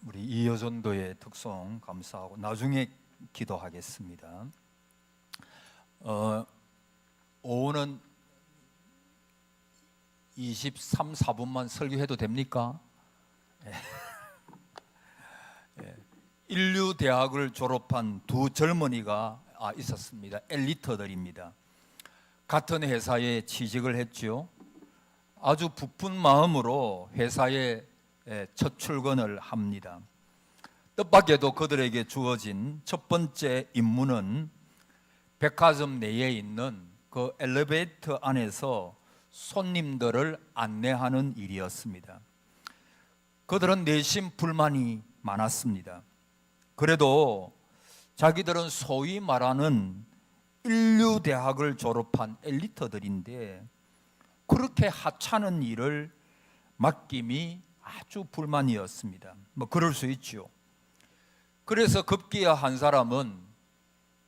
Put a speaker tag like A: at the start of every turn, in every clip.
A: 우리 이여전도의 특성 감사하고 나중에 기도하겠습니다. 오후는 23, 4분만 설교해도 됩니까? 인류대학을 졸업한 두 젊은이가 있었습니다. 엘리트들입니다. 같은 회사에 취직을 했죠. 아주 부푼 마음으로 회사에 첫 출근을 합니다. 뜻밖에도 그들에게 주어진 첫 번째 임무는 백화점 내에 있는 그 엘리베이터 안에서 손님들을 안내하는 일이었습니다. 그들은 내심 불만이 많았습니다. 그래도 자기들은 소위 말하는 인류대학을 졸업한 엘리트들인데 그렇게 하찮은 일을 맡김이 아주 불만이었습니다. 그럴 수 있죠. 그래서 급기야 한 사람은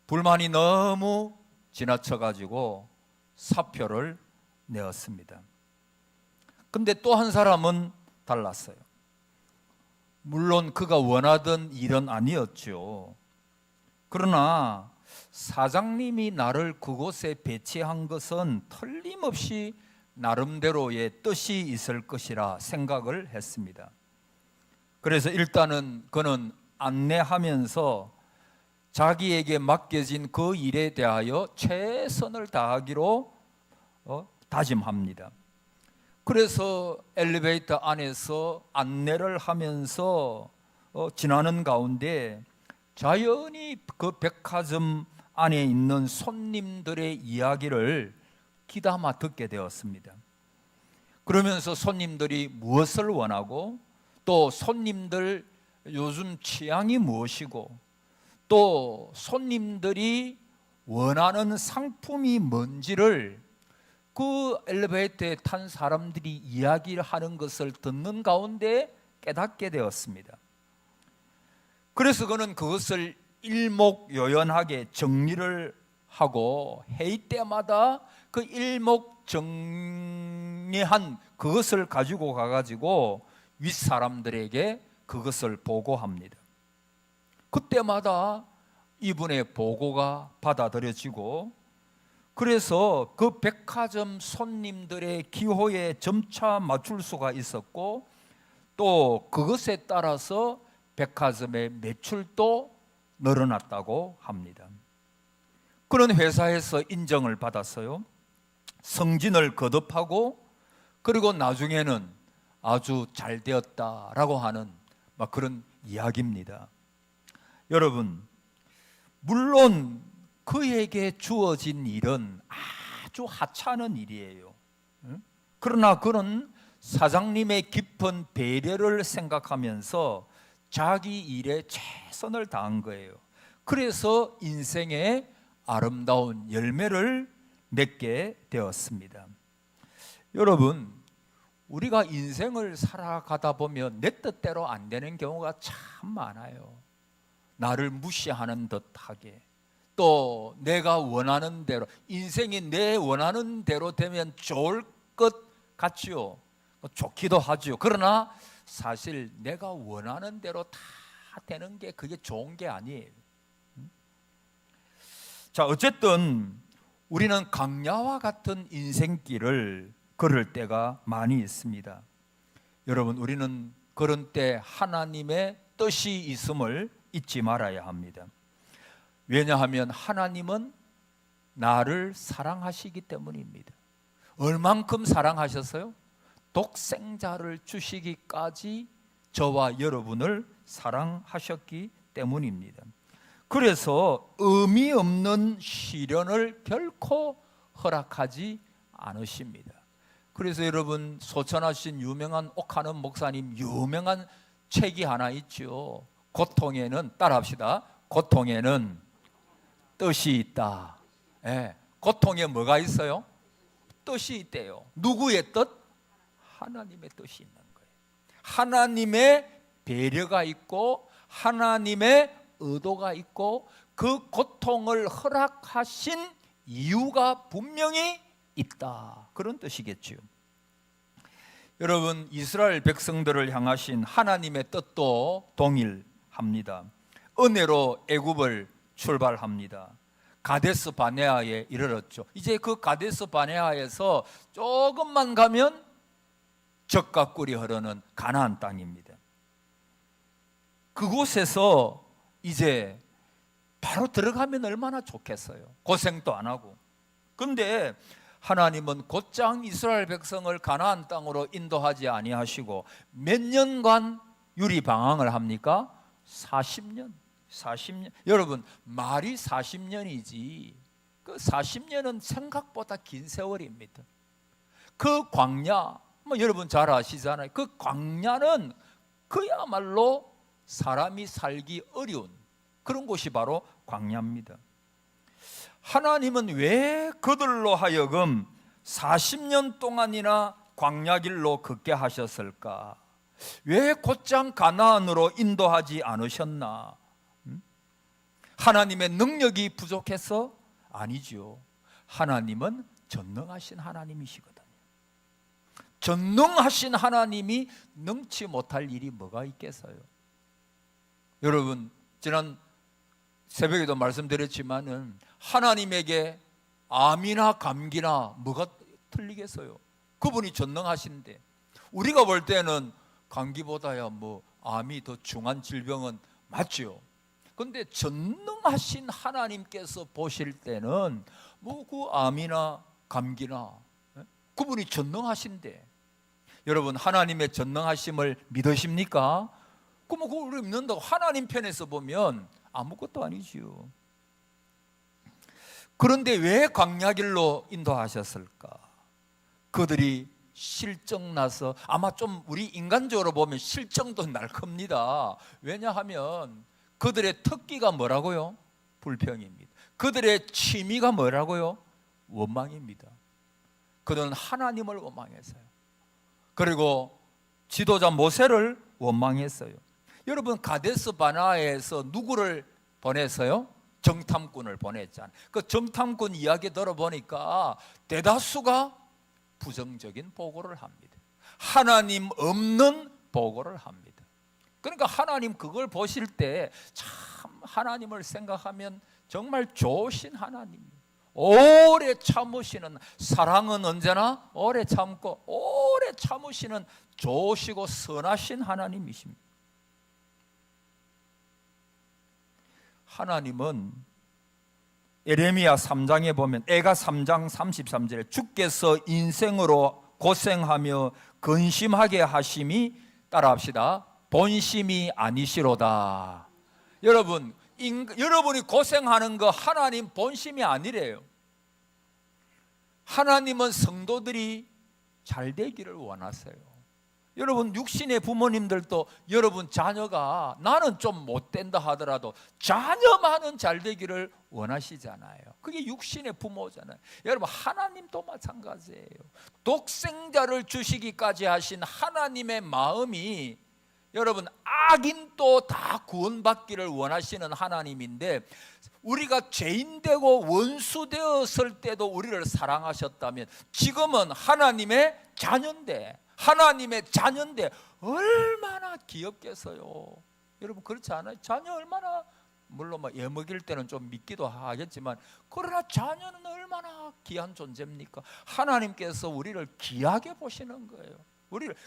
A: 불만이 너무 지나쳐가지고 사표를 내었습니다. 근데 또 한 사람은 달랐어요. 물론 그가 원하던 일은 아니었죠. 그러나 사장님이 나를 그곳에 배치한 것은 틀림없이 나름대로의 뜻이 있을 것이라 생각을 했습니다. 그래서 일단은 그는 안내하면서 자기에게 맡겨진 그 일에 대하여 최선을 다하기로 다짐합니다. 그래서 엘리베이터 안에서 안내를 하면서 지나는 가운데 자연히 그 백화점 안에 있는 손님들의 이야기를 귀담아 듣게 되었습니다. 그러면서 손님들이 무엇을 원하고 또 손님들 요즘 취향이 무엇이고 또 손님들이 원하는 상품이 뭔지를 그 엘리베이터에 탄 사람들이 이야기를 하는 것을 듣는 가운데 깨닫게 되었습니다. 그래서 그는 그것을 일목요연하게 정리를 하고 회의 때마다 그 일목정리한 그것을 가지고 가가지고 윗사람들에게 그것을 보고합니다. 그때마다 이분의 보고가 받아들여지고 그래서 그 백화점 손님들의 기호에 점차 맞출 수가 있었고 또 그것에 따라서 백화점의 매출도 늘어났다고 합니다. 그런 회사에서 인정을 받았어요. 승진을 거듭하고 그리고 나중에는 아주 잘 되었다라고 하는 그런 이야기입니다. 여러분, 물론 그에게 주어진 일은 아주 하찮은 일이에요. 그러나 그는 사장님의 깊은 배려를 생각하면서 자기 일에 최선을 다한 거예요. 그래서 인생의 아름다운 열매를 맺게 되었습니다. 여러분, 우리가 인생을 살아가다 보면 내 뜻대로 안 되는 경우가 참 많아요. 나를 무시하는 듯하게 또 내가 원하는 대로 인생이 내 원하는 대로 되면 좋을 것 같지요. 좋기도 하죠. 그러나 사실 내가 원하는 대로 다 되는 게 그게 좋은 게 아니에요. 자, 어쨌든 우리는 강야와 같은 인생길을 걸을 때가 많이 있습니다. 여러분, 우리는 그런 때 하나님의 뜻이 있음을 잊지 말아야 합니다. 왜냐하면 하나님은 나를 사랑하시기 때문입니다. 얼만큼 사랑하셨어요? 독생자를 주시기까지 저와 여러분을 사랑하셨기 때문입니다. 그래서 의미 없는 시련을 결코 허락하지 않으십니다. 그래서 여러분, 소천하신 유명한 옥하는 목사님 유명한 책이 하나 있죠. 고통에는, 따라합시다. 고통에는 뜻이 있다. 고통에 뭐가 있어요? 뜻이 있대요. 누구의 뜻? 하나님의 뜻이 있는 거예요. 하나님의 배려가 있고 하나님의 의도가 있고 그 고통을 허락하신 이유가 분명히 있다. 그런 뜻이겠죠. 여러분, 이스라엘 백성들을 향하신 하나님의 뜻도 동일합니다. 은혜로 애굽을 출발합니다. 가데스 바네아에 이르렀죠. 이제 그 가데스 바네아에서 조금만 가면 젖과 꿀이 흐르는 가나안 땅입니다. 그곳에서 이제 바로 들어가면 얼마나 좋겠어요. 고생도 안 하고. 그런데 하나님은 곧장 이스라엘 백성을 가나안 땅으로 인도하지 아니하시고 몇 년간 유리 방황을 합니까? 40년. 여러분, 말이 40년이지 그 40년은 생각보다 긴 세월입니다. 그 광야, 여러분 잘 아시잖아요. 그 광야는 그야말로 사람이 살기 어려운 그런 곳이 바로 광야입니다. 하나님은 왜 그들로 하여금 40년 동안이나 광야길로 걷게 하셨을까? 왜 곧장 가나안으로 인도하지 않으셨나? 하나님의 능력이 부족해서? 아니죠. 하나님은 전능하신 하나님이시거든요. 전능하신 하나님이 능치 못할 일이 뭐가 있겠어요? 여러분, 지난 새벽에도 말씀드렸지만은 하나님에게 암이나 감기나 뭐가 틀리겠어요? 그분이 전능하신데 우리가 볼 때는 감기보다야 암이 더 중한 질병은 맞죠. 그런데 전능하신 하나님께서 보실 때는 그 암이나 감기나 그분이 전능하신데, 여러분 하나님의 전능하심을 믿으십니까? 그럼 그걸 믿는다고 하나님 편에서 보면 아무것도 아니지요. 그런데 왜 광야길로 인도하셨을까? 그들이 실정나서, 아마 좀 우리 인간적으로 보면 실정도 날 겁니다. 왜냐하면 그들의 특기가 뭐라고요? 불평입니다. 그들의 취미가 뭐라고요? 원망입니다. 그들은 하나님을 원망했어요. 그리고 지도자 모세를 원망했어요. 여러분, 가데스 바네아에서 누구를 보냈어요? 정탐꾼을 보냈잖아요. 그 정탐꾼 이야기 들어보니까 대다수가 부정적인 보고를 합니다. 하나님 없는 보고를 합니다. 그러니까 하나님 그걸 보실 때 참 하나님을 생각하면 정말 좋으신 하나님, 오래 참으시는, 사랑은 언제나 오래 참고 오래 참으시는 좋으시고 선하신 하나님이십니다. 하나님은 에레미야 3장에 보면, 애가 3장 33절에 주께서 인생으로 고생하며 근심하게 하심이, 따라합시다, 본심이 아니시로다. 여러분이 고생하는 거 하나님 본심이 아니래요. 하나님은 성도들이 잘 되기를 원하세요. 여러분, 육신의 부모님들도 여러분 자녀가 나는 좀 못된다 하더라도 자녀만은 잘 되기를 원하시잖아요. 그게 육신의 부모잖아요. 여러분, 하나님도 마찬가지예요. 독생자를 주시기까지 하신 하나님의 마음이, 여러분, 악인도 다 구원받기를 원하시는 하나님인데, 우리가 죄인되고 원수되었을 때도 우리를 사랑하셨다면 지금은 하나님의 자녀인데 얼마나 귀엽겠어요. 여러분, 그렇지 않아요? 자녀 얼마나, 물론 애먹일 때는 좀 믿기도 하겠지만, 그러나 자녀는 얼마나 귀한 존재입니까? 하나님께서 우리를 귀하게 보시는 거예요.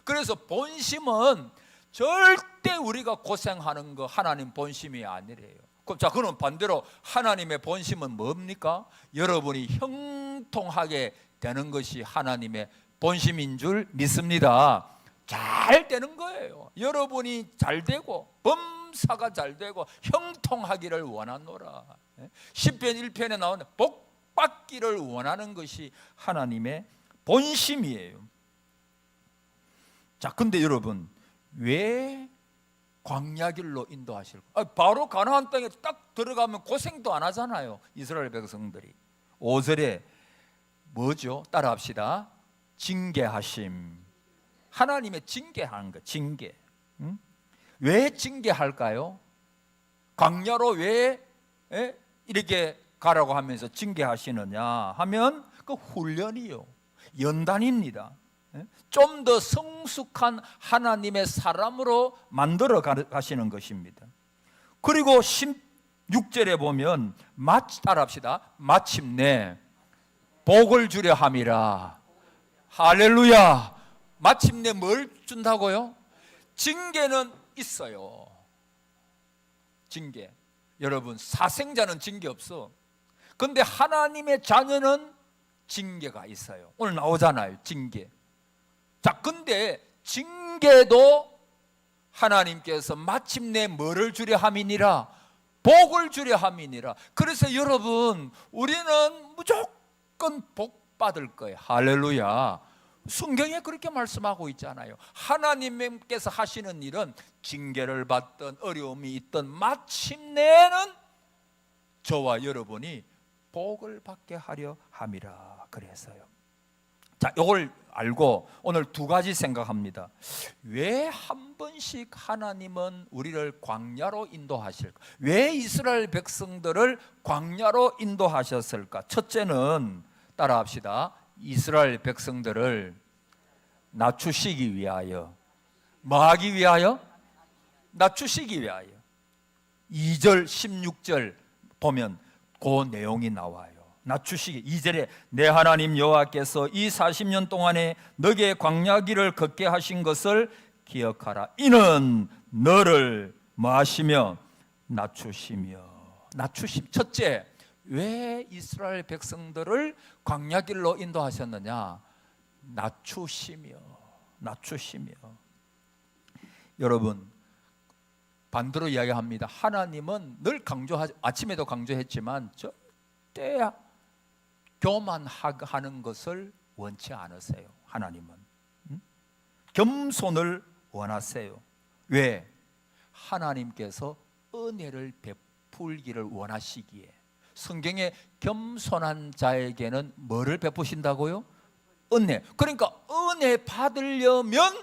A: 그래서 본심은 절대 우리가 고생하는 거 하나님 본심이 아니래요. 그럼 반대로 하나님의 본심은 뭡니까? 여러분이 형통하게 되는 것이 하나님의 본심인 줄 믿습니다. 잘 되는 거예요. 여러분이 잘 되고 범사가 잘 되고 형통하기를 원하노라. 시편 1편에 나오는 복 받기를 원하는 것이 하나님의 본심이에요. 자, 근데 여러분, 왜 광야길로 인도하실까? 바로 가나안 땅에 딱 들어가면 고생도 안 하잖아요. 이스라엘 백성들이. 5절에 뭐죠? 따라합시다. 징계하심. 하나님의 징계하는 거, 징계. 왜 징계할까요? 광야로 왜 이렇게 가라고 하면서 징계하시느냐 하면 그 훈련이요, 연단입니다. 좀 더 성숙한 하나님의 사람으로 만들어 가시는 것입니다. 그리고 16절에 보면 따라합시다. 마침내 복을 주려 함이라. 할렐루야. 마침내 뭘 준다고요? 징계는 있어요. 징계. 여러분, 사생자는 징계 없어. 근데 하나님의 자녀는 징계가 있어요. 오늘 나오잖아요, 징계. 자, 근데 징계도 하나님께서 마침내 뭐를 주려 함이니라? 복을 주려 함이니라. 그래서 여러분, 우리는 무조건 복 받을 거예요. 할렐루야. 성경에 그렇게 말씀하고 있잖아요. 하나님께서 하시는 일은 징계를 받든 어려움이 있든 마침내는 저와 여러분이 복을 받게 하려 함이라 그래서요. 자, 이걸 알고 오늘 두 가지 생각합니다. 왜 한 번씩 하나님은 우리를 광야로 인도하실까? 왜 이스라엘 백성들을 광야로 인도하셨을까? 첫째는 따라합시다. 이스라엘 백성들을 낮추시기 위하여. 뭐 하기 위하여? 낮추시기 위하여. 2절 16절 보면 그 내용이 나와요. 낮추시기. 2절에 내 하나님 여호와께서 이 40년 동안에 너의 광야길을 걷게 하신 것을 기억하라. 이는 너를 뭐 하시며? 낮추시며. 첫째, 왜 이스라엘 백성들을 광야길로 인도하셨느냐? 낮추시며. 여러분, 반대로 이야기합니다. 하나님은 늘 아침에도 강조했지만 절대 교만하는 것을 원치 않으세요. 하나님은 겸손을 원하세요. 왜? 하나님께서 은혜를 베풀기를 원하시기에. 성경에 겸손한 자에게는 뭐를 베푸신다고요? 은혜. 그러니까 은혜 받으려면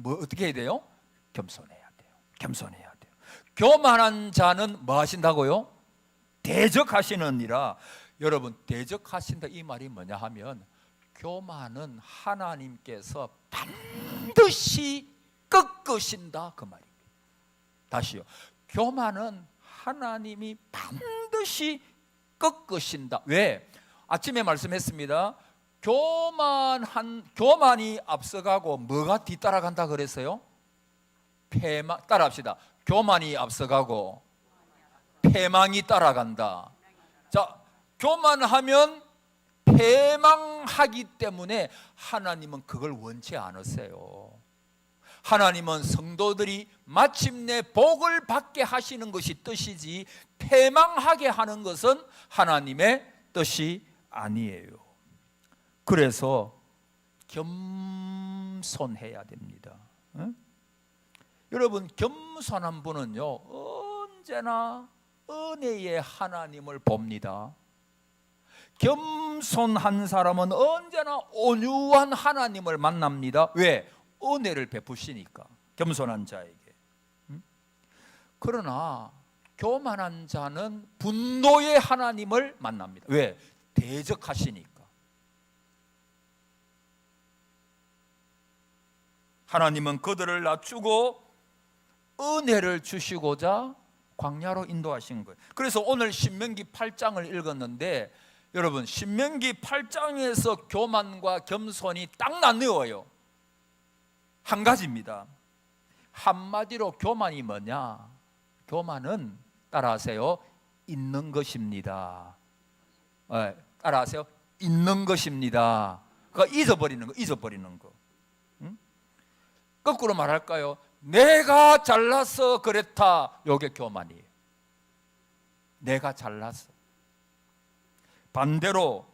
A: 어떻게 해야 돼요? 겸손해야 돼요. 교만한 자는 뭐 하신다고요? 대적하시느니라. 여러분, 대적하신다 이 말이 뭐냐 하면 교만은 하나님께서 반드시 꺾으신다 그 말입니다. 다시요. 교만은 하나님이 반드시 꺾으신다. 왜? 아침에 말씀했습니다. 교만이 앞서가고 뭐가 뒤따라간다 그랬어요? 따라합시다. 교만이 앞서가고 패망이 따라간다. 자, 교만하면 패망하기 때문에 하나님은 그걸 원치 않으세요. 하나님은 성도들이 마침내 복을 받게 하시는 것이 뜻이지 패망하게 하는 것은 하나님의 뜻이 아니에요. 그래서 겸손해야 됩니다. 여러분, 겸손한 분은요 언제나 은혜의 하나님을 봅니다. 겸손한 사람은 언제나 온유한 하나님을 만납니다. 왜? 은혜를 베푸시니까. 겸손한 자에게. 그러나 교만한 자는 분노의 하나님을 만납니다. 왜? 대적하시니까. 하나님은 그들을 낮추고 은혜를 주시고자 광야로 인도하신 거예요. 그래서 오늘 신명기 8장을 읽었는데 여러분, 신명기 8장에서 교만과 겸손이 딱 나뉘어요. 한 가지입니다. 한마디로 교만이 뭐냐? 교만은 따라하세요. 있는 것입니다. 따라하세요. 있는 것입니다. 그러니까 잊어버리는 거. 거꾸로 말할까요? 내가 잘나서 그랬다. 이게 교만이에요. 내가 잘나서. 반대로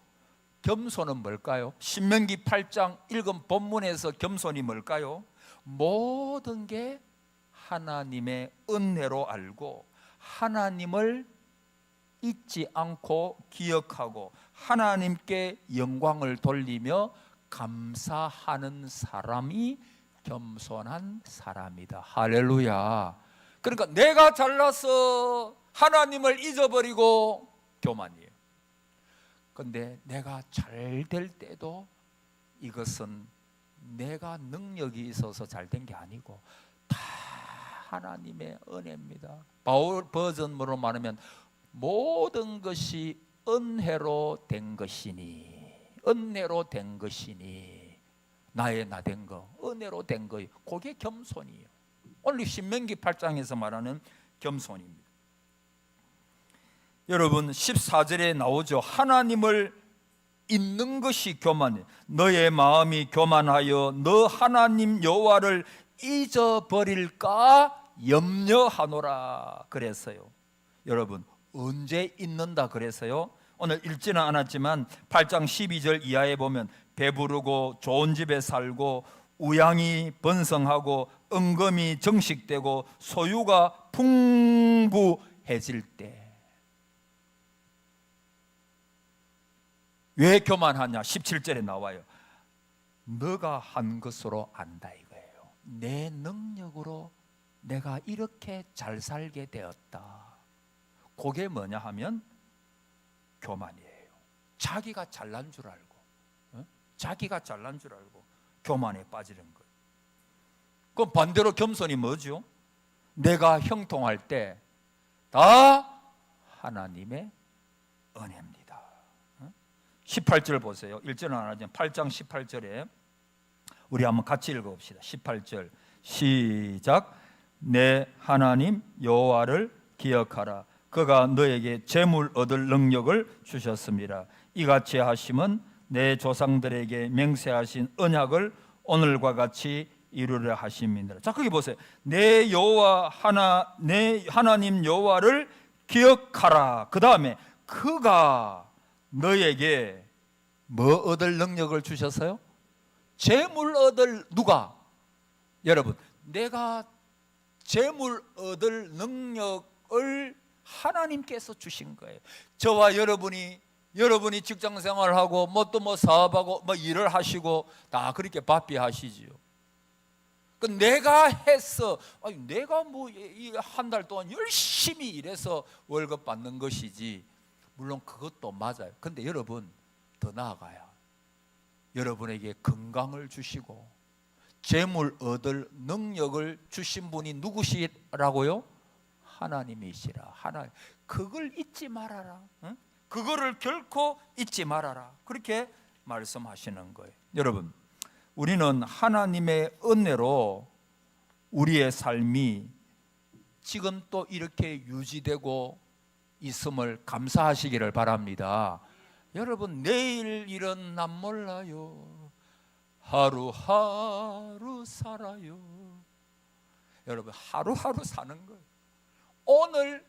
A: 겸손은 뭘까요? 신명기 8장 읽은 본문에서 겸손이 뭘까요? 모든 게 하나님의 은혜로 알고 하나님을 잊지 않고 기억하고 하나님께 영광을 돌리며 감사하는 사람이 겸손한 사람이다. 할렐루야. 그러니까 내가 잘나서 하나님을 잊어버리고 교만이에요. 그런데 내가 잘 될 때도 이것은 내가 능력이 있어서 잘 된 게 아니고 다 하나님의 은혜입니다. 바울 버전으로 말하면 모든 것이 은혜로 된 것이니, 은혜로 된 것이니, 나의 나 된 거, 은혜로 된 거예요. 그게 겸손이에요. 오늘 신명기 8장에서 말하는 겸손입니다. 여러분 14절에 나오죠. 하나님을 잊는 것이 교만이에요. 너의 마음이 교만하여 너 하나님 여호와를 잊어버릴까 염려하노라 그랬어요. 여러분 언제 잊는다 그랬어요? 오늘 읽지는 않았지만 8장 12절 이하에 보면 배부르고 좋은 집에 살고 우양이 번성하고 은금이 정식되고 소유가 풍부해질 때 왜 교만하냐? 17절에 나와요. 너가 한 것으로 안다 이거예요. 내 능력으로 내가 이렇게 잘 살게 되었다. 그게 뭐냐 하면 교만이에요. 자기가 잘난 줄 알고, 자기가 잘난 줄 알고 교만에 빠지는 거예요. 그럼 반대로 겸손이 뭐죠? 내가 형통할 때 다 하나님의 은혜입니다. 18절 보세요. 1절은 안 하지만 8장 18절에 우리 한번 같이 읽어봅시다. 18절 시작. 내 하나님 여호와를 기억하라. 그가 너에게 재물 얻을 능력을 주셨습니다. 이같이 하심은 내 조상들에게 맹세하신 언약을 오늘과 같이 이루려 하심이니라. 자, 거기 보세요. 내 하나님 여호와를 기억하라. 그 다음에 그가 너에게 뭐 얻을 능력을 주셨어요? 재물 얻을 누가? 여러분, 내가 재물 얻을 능력을 하나님께서 주신 거예요. 저와 여러분이 직장 생활하고 뭐 사업하고 뭐 일을 하시고 다 그렇게 바삐 하시지요. 그 내가 해서 내가 뭐 한 달 동안 열심히 일해서 월급 받는 것이지. 물론 그것도 맞아요. 근데 여러분 더 나아가야 여러분에게 건강을 주시고 재물 얻을 능력을 주신 분이 누구시라고요? 하나님이시라. 하나님. 그걸 잊지 말아라. 응? 그거를 결코 잊지 말아라. 그렇게 말씀하시는 거예요. 여러분, 우리는 하나님의 은혜로 우리의 삶이 지금 또 이렇게 유지되고 있음을 감사하시기를 바랍니다. 여러분, 내일 일은 난 몰라요. 하루하루 살아요. 여러분, 하루하루 사는 거예요. 오늘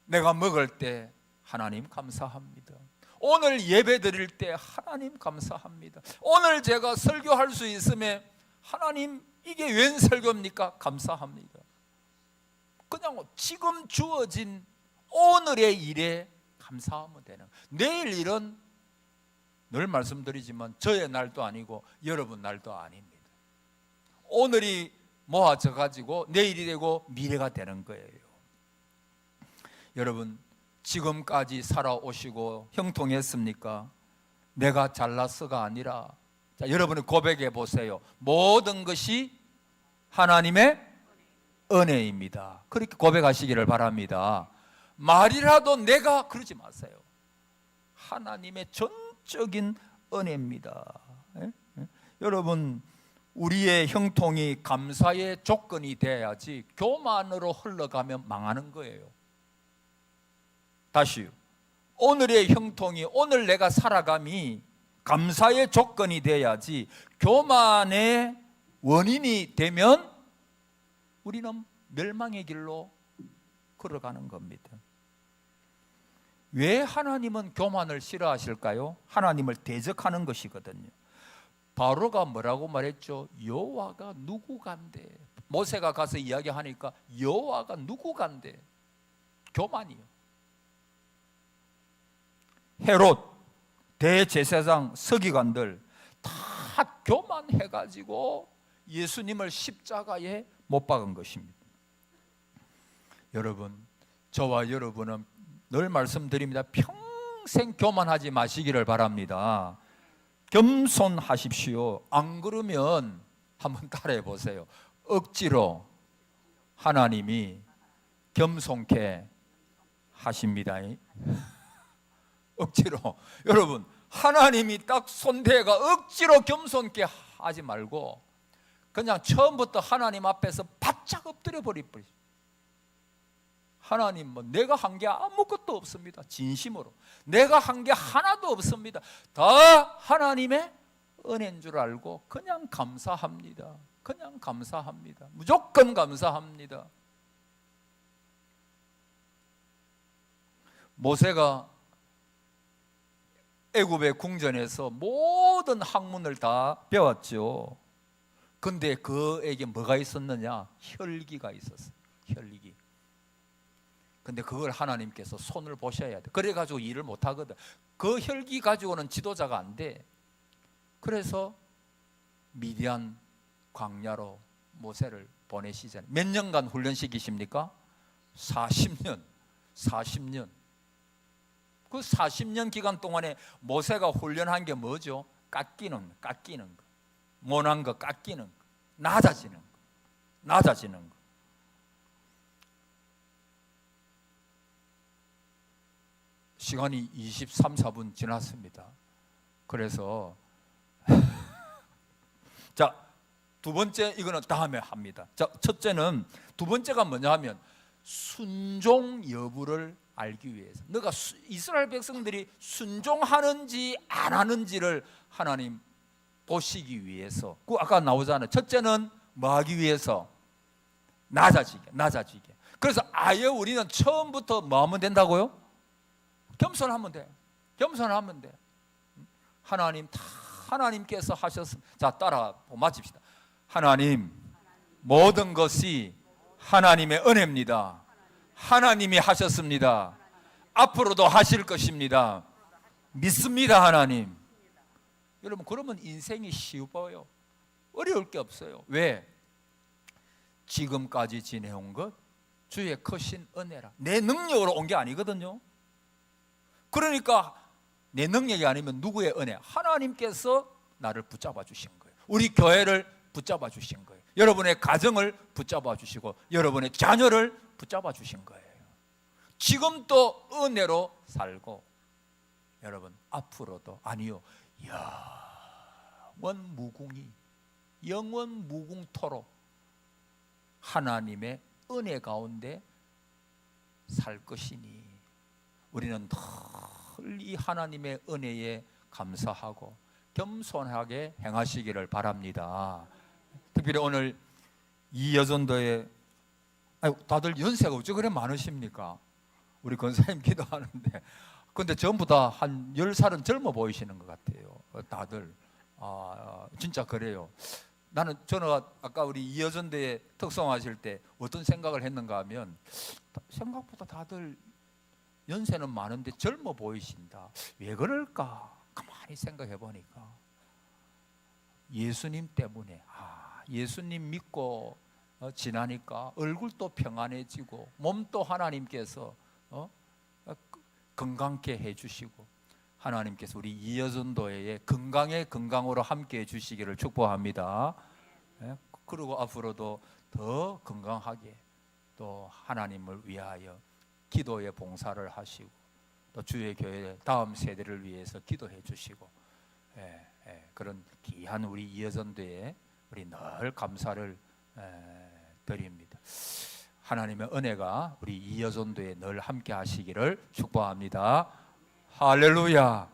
A: 내가 먹을 때 하나님 감사합니다. 오늘 예배 드릴 때 하나님 감사합니다. 오늘 제가 설교할 수 있으면 하나님 이게 웬 설교입니까? 감사합니다. 그냥 지금 주어진 오늘의 일에 감사하면 되는. 내일 일은 늘 말씀드리지만 저의 날도 아니고 여러분 날도 아닙니다. 오늘이 모아져 가지고 내일이 되고 미래가 되는 거예요. 여러분, 지금까지 살아오시고 형통했습니까? 내가 잘났어가 아니라, 자, 여러분이 고백해 보세요. 모든 것이 하나님의 은혜입니다. 그렇게 고백하시기를 바랍니다. 말이라도 내가 그러지 마세요. 하나님의 전적인 은혜입니다. 여러분, 우리의 형통이 감사의 조건이 돼야지 교만으로 흘러가면 망하는 거예요. 다시요. 오늘의 형통이, 오늘 내가 살아감이 감사의 조건이 돼야지 교만의 원인이 되면 우리는 멸망의 길로 걸어가는 겁니다. 왜 하나님은 교만을 싫어하실까요? 하나님을 대적하는 것이거든요. 바로가 뭐라고 말했죠? 여호와가 누구간데. 모세가 가서 이야기하니까 여호와가 누구간데. 교만이요. 헤롯, 대제사장, 서기관들 다 교만해가지고 예수님을 십자가에 못 박은 것입니다. 여러분, 저와 여러분은 늘 말씀드립니다. 평생 교만하지 마시기를 바랍니다. 겸손하십시오. 안 그러면 한번 따라해 보세요. 억지로 하나님이 겸손케 하십니다. 억지로. 여러분, 하나님이 딱 손대가 억지로 겸손케 하지 말고 그냥 처음부터 하나님 앞에서 바짝 엎드려 버리십시오. 하나님, 뭐 내가 한 게 아무것도 없습니다. 진심으로 내가 한 게 하나도 없습니다. 다 하나님의 은혜인 줄 알고 그냥 감사합니다. 그냥 감사합니다. 무조건 감사합니다. 모세가 애굽의 궁전에서 모든 학문을 다 배웠죠. 근데 그에게 뭐가 있었느냐? 혈기가 있었어요. 혈기. 근데 그걸 하나님께서 손을 보셔야 돼. 그래가지고 일을 못하거든. 그 혈기 가지고는 지도자가 안 돼. 그래서 미디안 광야로 모세를 보내시잖아요. 몇 년간 훈련시키십니까? 40년. 40년. 그 40년 기간 동안에 모세가 훈련한 게 뭐죠? 깎이는 거. 못한 거 깎이는 거. 낮아지는 거. 낮아지는 거. 시간이 23, 4분 지났습니다. 그래서 자, 두 번째, 이거는 다음에 합니다. 자, 첫째는, 두 번째가 뭐냐 하면 순종 여부를 알기 위해서, 너가 이스라엘 백성들이 순종하는지 안 하는지를 하나님 보시기 위해서. 그 아까 나오잖아요. 첫째는 뭐 하기 위해서? 낮아지게. 그래서 아예 우리는 처음부터 뭐 하면 된다고요? 겸손하면 돼. 겸손하면 돼. 하나님 다 하나님께서 하셨습니다. 자, 따라 맞춥시다. 하나님, 모든 것이 하나님의 은혜입니다. 하나님이 하셨습니다. 앞으로도 하실 것입니다. 믿습니다, 하나님. 여러분, 그러면 인생이 쉬워요. 어려울 게 없어요. 왜? 지금까지 지내온 것 주의 크신 은혜라. 내 능력으로 온 게 아니거든요. 그러니까 내 능력이 아니면 누구의 은혜? 하나님께서 나를 붙잡아 주신 거예요. 우리 교회를 붙잡아 주신 거예요. 여러분의 가정을 붙잡아 주시고 여러분의 자녀를 붙잡아 주신 거예요. 지금 또 은혜로 살고 여러분 앞으로도 아니요, 영원 무궁토록 하나님의 은혜 가운데 살 것이니 우리는 늘 이 하나님의 은혜에 감사하고 겸손하게 행하시기를 바랍니다. 특별히 오늘 이 여전도에 다들 연세가 어째 그래 많으십니까? 우리 권사님 기도하는데 근데 전부 다 한 10살은 젊어 보이시는 것 같아요. 다들 진짜 그래요. 저는 아까 우리 이여전대에 특송하실 때 어떤 생각을 했는가 하면 생각보다 다들 연세는 많은데 젊어 보이신다. 왜 그럴까? 가만히 생각해 보니까 예수님 때문에 예수님 믿고 지나니까 얼굴도 평안해지고 몸도 하나님께서 건강케 해주시고 하나님께서 우리 이여전도회에 건강으로 함께 해주시기를 축복합니다. 그리고 앞으로도 더 건강하게 또 하나님을 위하여 기도의 봉사를 하시고 또 주의 교회 다음 세대를 위해서 기도해 주시고 그런 귀한 우리 이여전도에 우리 늘 감사를 드립니다. 하나님의 은혜가 우리 이여전도에 늘 함께 하시기를 축복합니다. 할렐루야.